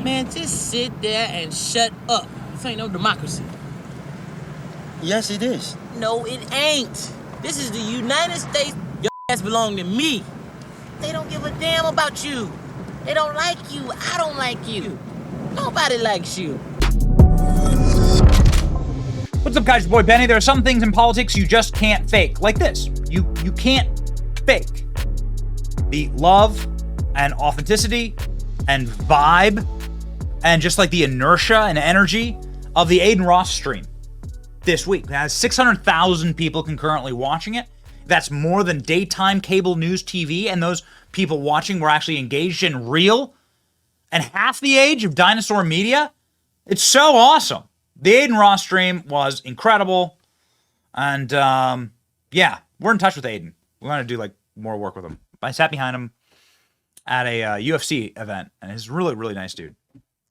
Man, just sit there and shut up. This ain't no democracy. Yes, it is. No, it ain't. This is the United States. Your ass belong to me. They don't give a damn about you. They don't like you. I don't like you. Nobody likes you. What's up, guys? Your boy Benny. There are some things in politics you just can't fake. Like this. You can't fake the love and authenticity and vibe and just like the inertia and energy of the Adin Ross stream this week. It has 600,000 people concurrently watching it. That's more than daytime cable news TV, and those people watching were actually engaged in real and half the age of dinosaur media. It's so awesome. The Adin Ross stream was incredible. And yeah, we're in touch with Adin. We want to do like more work with him. I sat behind him at a UFC event, and he's a really, really nice dude.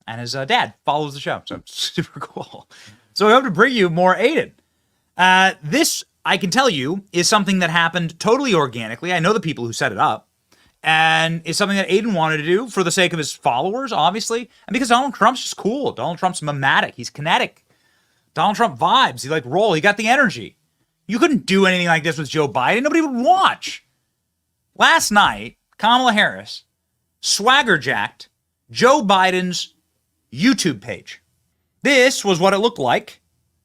And his dad follows the show, so it's super cool. So we hope to bring you more Adin. This, I can tell you, is something that happened totally organically. I know the people who set it up. And it's something that Adin wanted to do for the sake of his followers, obviously. And because Donald Trump's just cool. Donald Trump's mimetic. He's kinetic. Donald Trump vibes. He like roll. He got the energy. You couldn't do anything like this with Joe Biden. Nobody would watch. Last night, Kamala Harris swagger-jacked Joe Biden's YouTube page. This was what it looked like.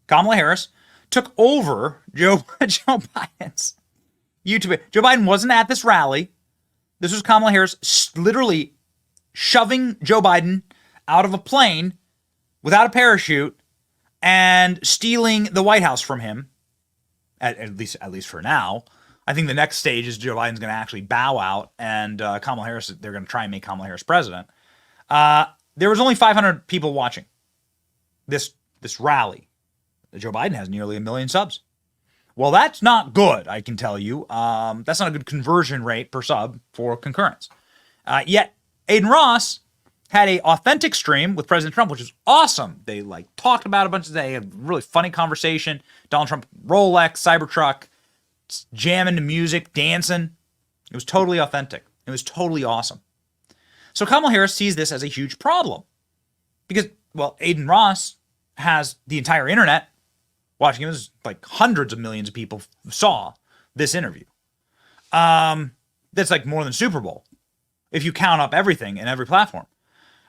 Kamala Harris took over Joe Biden's YouTube. Joe Biden wasn't at this rally. This was Kamala Harris literally shoving Joe Biden out of a plane without a parachute and stealing the White House from him, at least for now. I think the next stage is Joe Biden's going to actually bow out, and Kamala Harris, they're going to try and make Kamala Harris president. There was only 500 people watching this rally. Joe Biden has nearly 1 million subs. Well, that's not good, I can tell you. That's not a good conversion rate per sub for concurrence. Yet, Adin Ross had a authentic stream with President Trump, which is awesome. They like talked about a bunch of, they had a really funny conversation. Donald Trump, Rolex, Cybertruck, jamming to music, dancing. It was totally authentic. It was totally awesome. So Kamala Harris sees this as a huge problem because, well, Adin Ross has the entire internet watching. It was like hundreds of millions of people saw this interview. That's like more than Super Bowl if you count up everything and every platform.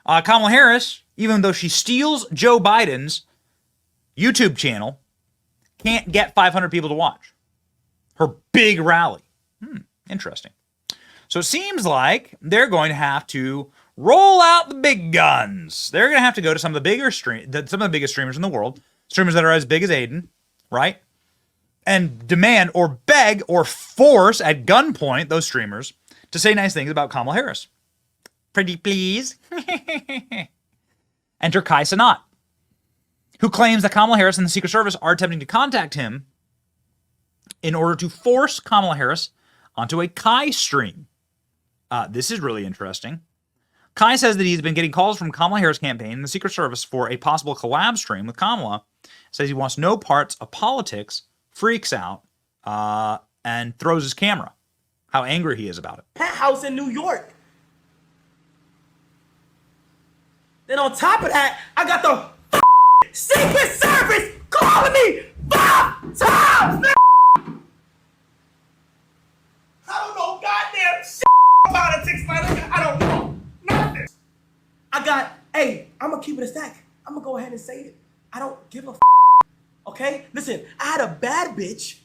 Kamala Harris, even though she steals Joe Biden's YouTube channel, can't get 500 people to watch her big rally. Interesting. So it seems like they're going to have to roll out the big guns. They're going to have to go to some of the biggest streamers in the world, streamers that are as big as Adin, right? And demand or beg or force at gunpoint those streamers to say nice things about Kamala Harris. Pretty please. Enter Cenat, who claims that Kamala Harris and the Secret Service are attempting to contact him in order to force Kamala Harris onto a Kai stream. This is really interesting. Kai says that he's been getting calls from Kamala Harris campaign and the Secret Service for a possible collab stream with Kamala. Says he wants no parts of politics, freaks out, and throws his camera. How angry he is about it. House in New York. Then on top of that, I got the Secret Service calling me 5 times. I don't know goddamn shit politics, man. I don't know nothing. Hey, I'm gonna keep it a stack. I'm gonna go ahead and say it. I don't give a okay? Listen, I had a bad bitch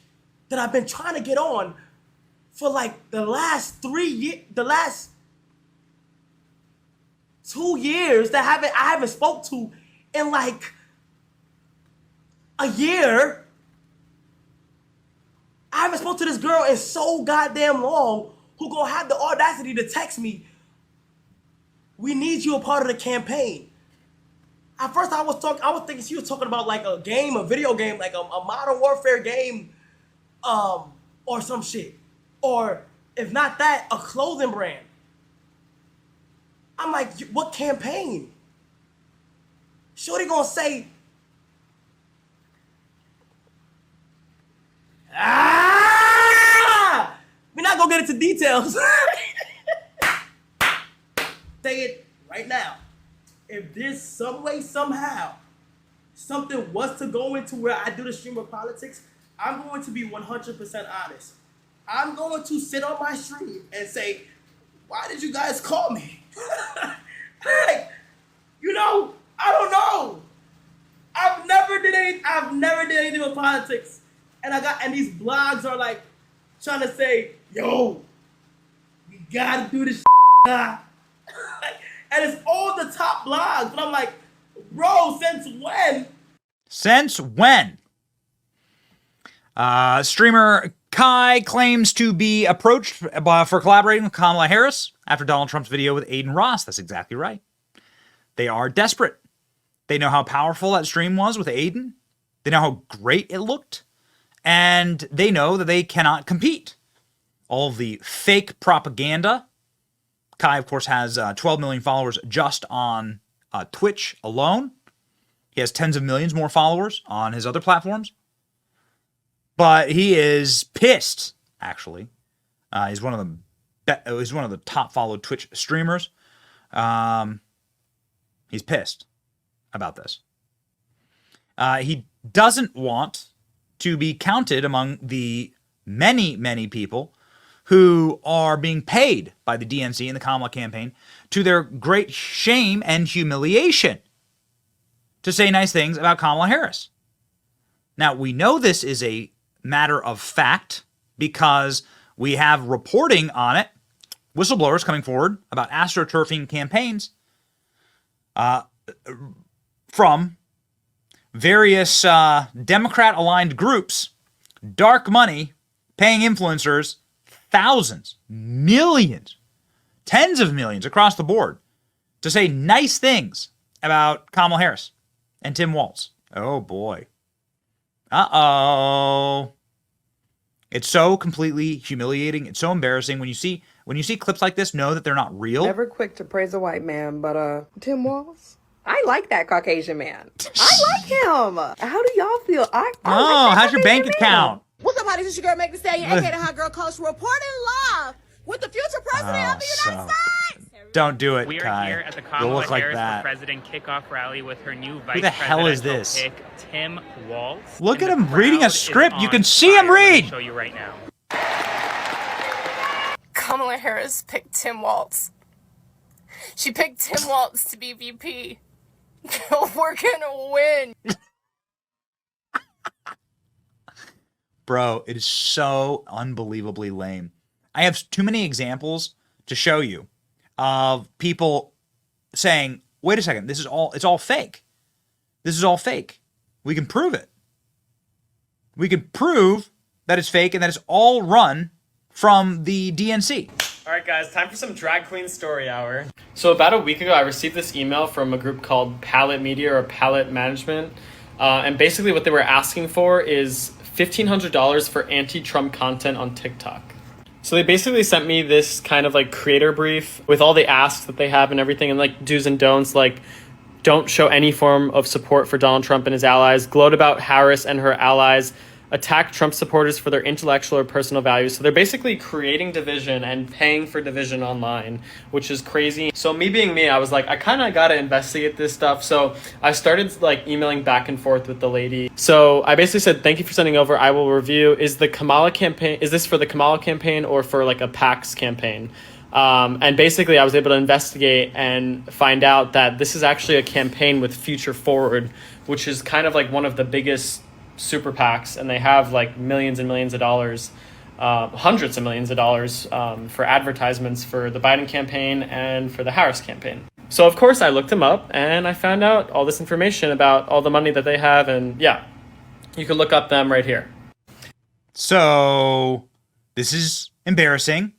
that I've been trying to get on for like the last 3 years, the last 2 years that I haven't spoke to in like a year. I haven't spoke to this girl in so goddamn long who gonna have the audacity to text me, "We need you a part of the campaign." At first I was thinking she was talking about like a game, a video game, like a Modern Warfare game, or some shit. Or if not that, a clothing brand. I'm like, what campaign? Shorty gonna say, we're not gonna get into details. Say it right now. if there's some way, somehow, something was to go into where I do the stream of politics, I'm going to be 100% honest. I'm going to sit on my stream and say, why did you guys call me? Like, you know, I don't know. I've never did anything with politics. And these blogs are like trying to say, yo, we gotta do this nah. And it's all the top blogs. But I'm like, bro, since when? Since when? Streamer Kai claims to be approached for collaborating with Kamala Harris after Donald Trump's video with Adin Ross. That's exactly right. They are desperate. They know how powerful that stream was with Adin. They know how great it looked. And they know that they cannot compete. All of the fake propaganda. Kai, of course, has 12 million followers just on Twitch alone. He has tens of millions more followers on his other platforms. But he is pissed, actually. He's one of the top followed Twitch streamers. He's pissed about this. He doesn't want to be counted among the many, many people who are being paid by the DNC and the Kamala campaign to their great shame and humiliation to say nice things about Kamala Harris. Now, we know this is a matter of fact because we have reporting on it, whistleblowers coming forward about astroturfing campaigns from various Democrat-aligned groups, dark money, paying influencers thousands, millions, tens of millions across the board to say nice things about Kamala Harris and Tim Walz. Oh, boy. Uh-oh. It's so completely humiliating. It's so embarrassing. When you see clips like this, know that they're not real. Never quick to praise a white man, but Tim Walz, I like that Caucasian man. I like him. How do y'all feel? I like how's your bank account? What's up, honey? This is your girl, Meg Thee Stallion, aka the Hot Girl Coach, reporting live with the future president of the United States. Don't do it, We are Kai. here at the You'll Kamala look like Harris that. for President kickoff rally with her new vice Who the hell is presidential this? pick, Tim Walz. Look And at the him reading a crowd is script. You on can see him fire. Let me read. show you right now. Kamala Harris picked Tim Walz. She picked Tim Walz to be VP. We're gonna win. Bro, it is so unbelievably lame. I have too many examples to show you of people saying, wait a second, it's all fake. This is all fake. We can prove it. We can prove that it's fake and that it's all run from the DNC. All right, guys, time for some drag queen story hour. So about a week ago, I received this email from a group called Palette Media or Palette Management. And basically what they were asking for is $1,500 for anti-Trump content on TikTok. So they basically sent me this kind of like creator brief with all the asks that they have and everything and like do's and don'ts, like don't show any form of support for Donald Trump and his allies, gloat about Harris and her allies, attack Trump supporters for their intellectual or personal values. So they're basically creating division and paying for division online, which is crazy. So me being me, I was like, I kind of got to investigate this stuff. So I started like emailing back and forth with the lady. So I basically said, thank you for sending over. I will review. Is this for the Kamala campaign or for like a PAX campaign? And basically I was able to investigate and find out that this is actually a campaign with Future Forward, which is kind of like one of the biggest super PACs, and they have like millions and millions of dollars, hundreds of millions of dollars for advertisements for the Biden campaign and for the Harris campaign. So of course I looked them up and I found out all this information about all the money that they have, and yeah, you can look up them right here. So this is embarrassing.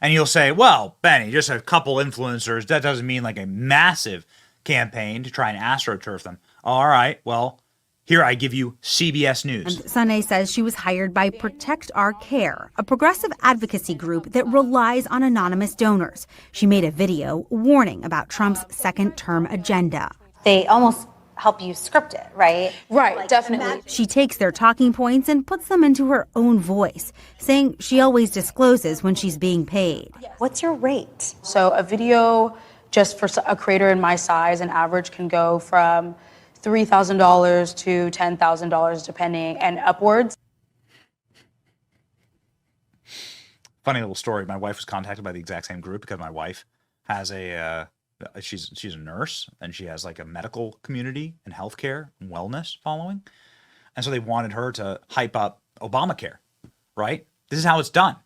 And you'll say, well, Benny, just a couple influencers, that doesn't mean like a massive campaign to try and astroturf them. All right, well, here I give you CBS News. And Sunay says she was hired by Protect Our Care, a progressive advocacy group that relies on anonymous donors. She made a video warning about Trump's second-term agenda. They almost help you script it, right? Right, Like, definitely. She takes their talking points and puts them into her own voice, saying she always discloses when she's being paid. What's your rate? So a video just for a creator in my size, an average can go from $3,000 to $10,000 depending and upwards. Funny little story. My wife was contacted by the exact same group because my wife has she's a nurse and she has like a medical community and healthcare and wellness following. And so they wanted her to hype up Obamacare, right? This is how it's done.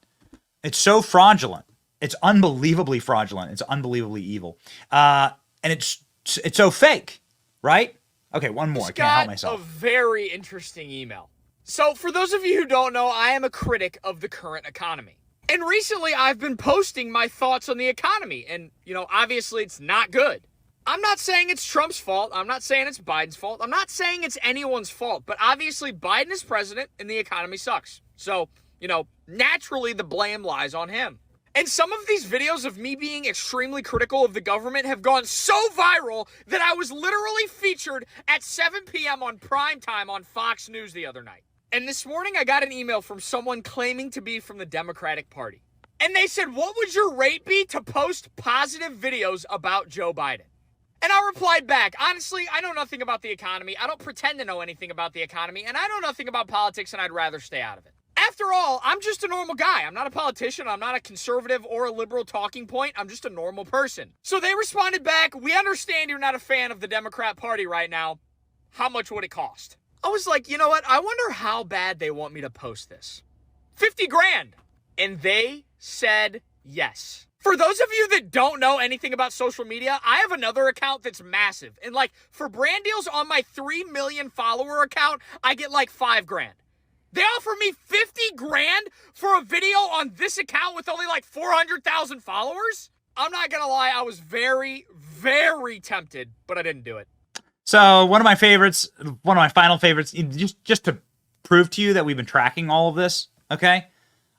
It's so fraudulent. It's unbelievably fraudulent. It's unbelievably evil. And it's so fake, right? Okay, one more. I can't help myself. A very interesting email. So for those of you who don't know, I am a critic of the current economy. And recently I've been posting my thoughts on the economy. And, you know, obviously it's not good. I'm not saying it's Trump's fault. I'm not saying it's Biden's fault. I'm not saying it's anyone's fault. But obviously Biden is president and the economy sucks. So, you know, naturally the blame lies on him. And some of these videos of me being extremely critical of the government have gone so viral that I was literally featured at 7 p.m. on primetime on Fox News the other night. And this morning I got an email from someone claiming to be from the Democratic Party. And they said, what would your rate be to post positive videos about Joe Biden? And I replied back, honestly, I know nothing about the economy. I don't pretend to know anything about the economy. And I know nothing about politics, and I'd rather stay out of it. After all, I'm just a normal guy. I'm not a politician. I'm not a conservative or a liberal talking point. I'm just a normal person. So they responded back, we understand you're not a fan of the Democrat Party right now. How much would it cost? I was like, you know what? I wonder how bad they want me to post this. 50 grand. And they said yes. For those of you that don't know anything about social media, I have another account that's massive. And like for brand deals on my 3 million follower account, I get like 5 grand. They offer me 50 grand for a video on this account with only like 400,000 followers? I'm not gonna lie, I was very, very tempted, but I didn't do it. So one of my favorites, one of my final favorites, just to prove to you that we've been tracking all of this, okay?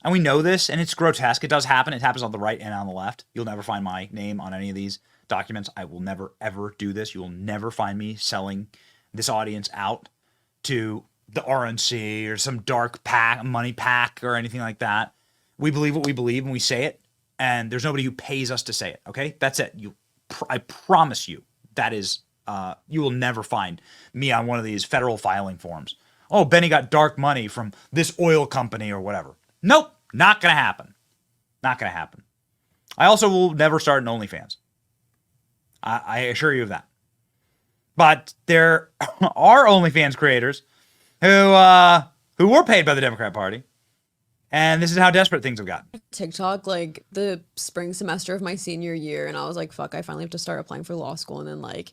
And we know this, and it's grotesque. It does happen. It happens on the right and on the left. You'll never find my name on any of these documents. I will never, ever do this. You will never find me selling this audience out to the RNC or some dark money pack or anything like that. We believe what we believe, and we say it, and there's nobody who pays us to say it, okay? That's it. I promise you that is... you will never find me on one of these federal filing forms. Oh, Benny got dark money from this oil company or whatever. Nope, not going to happen. Not going to happen. I also will never start an OnlyFans. I assure you of that. But there are OnlyFans creators who were paid by the Democrat Party. And this is how desperate things have gotten. TikTok, like the spring semester of my senior year, and I was like, fuck, I finally have to start applying for law school. And then like,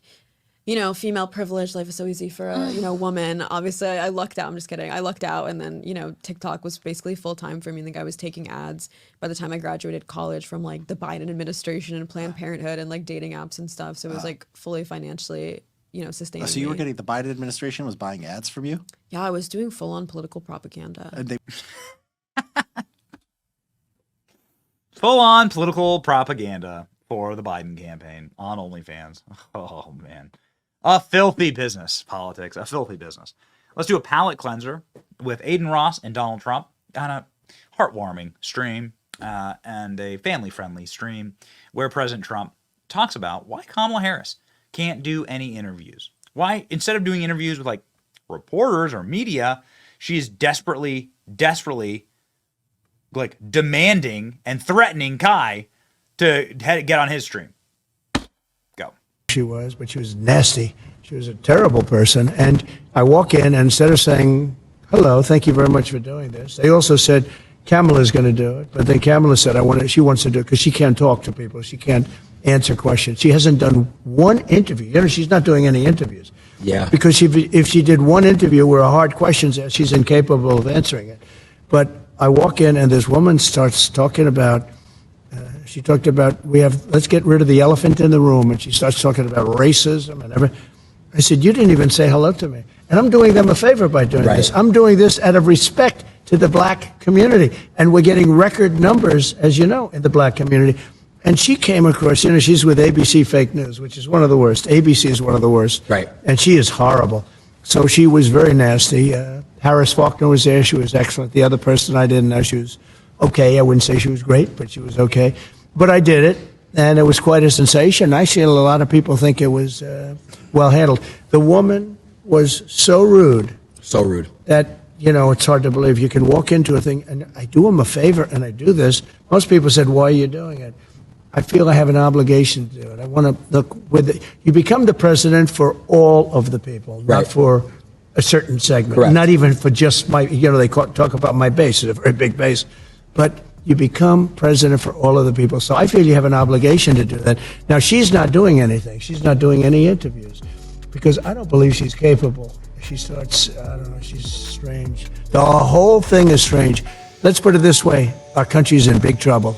you know, female privilege, life is so easy for a, you know, woman. Obviously, I lucked out. I'm just kidding. I lucked out. And then, you know, TikTok was basically full-time for me. I think I was taking ads by the time I graduated college from like the Biden administration and Planned Parenthood and like dating apps and stuff. So it was like fully financially, you know, sustaining So you were me. getting, the Biden administration was buying ads from you? Yeah, I was doing full-on political propaganda. And they... Full-on political propaganda for the Biden campaign on OnlyFans. Oh, man. A filthy business, politics. A filthy business. Let's do a palate cleanser with Adin Ross and Donald Trump on a heartwarming stream and a family-friendly stream where President Trump talks about why Kamala Harris can't do any interviews. Why, instead of doing interviews with, like, reporters or media, she's desperately, like, demanding and threatening Kai to get on his stream. Go. She was, but she was nasty. She was a terrible person. And I walk in, and instead of saying, hello, thank you very much for doing this, they also said, Kamala's going to do it. But then Kamala said, she wants to do it because she can't talk to people. She can't answer questions. She hasn't done one interview. You know, she's not doing any interviews. Yeah. Because if she did one interview where a hard question's asked, she's incapable of answering it. But I walk in, and this woman starts talking about, she talked about, let's get rid of the elephant in the room, and she starts talking about racism and everything. I said, you didn't even say hello to me. And I'm doing them a favor by doing this. I'm doing this out of respect to the black community. And we're getting record numbers, as you know, in the black community. And she came across, you know, she's with ABC Fake News, which is one of the worst. ABC is one of the worst. Right. And she is horrible. So she was very nasty. Harris Faulkner was there. She was excellent. The other person I didn't know, she was okay. I wouldn't say she was great, but she was okay. But I did it. and it was quite a sensation. Actually, a lot of people think it was well handled. The woman was so rude. So rude. That, it's hard to believe. You can walk into a thing, and I do them a favor, and I do this. Most people said, why are you doing it? I feel I have an obligation to do it. I want to look with it. You become the president for all of the people, not for a certain segment. Correct. Not even for just my, they talk about my base. It's a very big base. But you become president for all of the people. So I feel you have an obligation to do that. Now, she's not doing anything. She's not doing any interviews because I don't believe she's capable. She starts, I don't know, she's strange. The whole thing is strange. Let's put it this way. Our country's in big trouble.